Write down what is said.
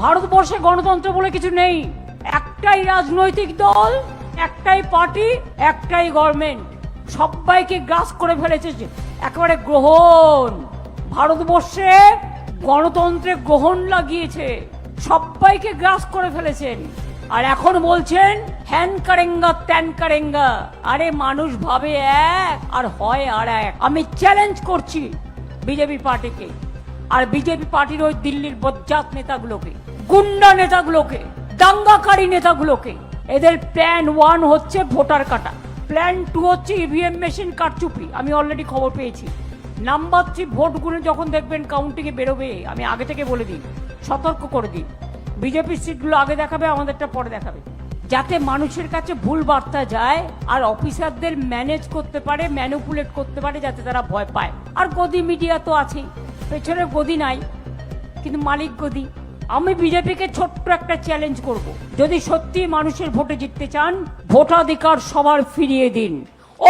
ভারতবর্ষে গণতন্ত্র বলে কিছু নেই। একটাই রাজনৈতিক দল, একটাই পার্টি, একটাই গভর্নমেন্ট, সবাইকে গ্রাস করে ফেলেছে একেবারে গ্রহণ। ভারতবর্ষে গণতন্ত্রে গ্রহণ লাগিয়েছে, সবাইকে গ্রাস করে ফেলেছেন। আর এখন বলছেন হ্যান কারেঙ্গা ত্যান কারেঙ্গা। আরে মানুষ ভাবে এক আর হয় আর এক। আমি চ্যালেঞ্জ করছি বিজেপি পার্টিকে আর বিজেপি পার্টির ওই দিল্লির বজ্জাত নেতাগুলোকে, গুন্ডা নেতাগুলোকে, দাঙ্গাকারী নেতাগুলোকে। এদের প্ল্যান 1 হচ্ছে ভোটার কাটা, প্ল্যান 2 হচ্ছে ইভিএম মেশিন কারচুপি। আমি অলরেডি খবর পেয়েছি। নাম্বার 3 ভোটগুলো যখন দেখবেন কাউন্টিংয়ে বেরোবে, আমি আগে থেকে বলে দিই, সতর্ক করে দিই, বিজেপির সিটগুলো আগে দেখাবে, আমাদেরটা পরে দেখাবে, যাতে মানুষের কাছে ভুল বার্তা যায় আর অফিসারদের ম্যানেজ করতে পারে, ম্যানিপুলেট করতে পারে, যাতে তারা ভয় পায়। আর গদি মিডিয়া তো আছেই, পেছনে গদি নাই কিন্তু মালিক গদি। আমি বিজেপিকে ছোট্ট একটা চ্যালেঞ্জ করব, যদি সত্যি মানুষের ভোটে জিততে চান, ভোটাধিকার সবার ফিরিয়ে দিন।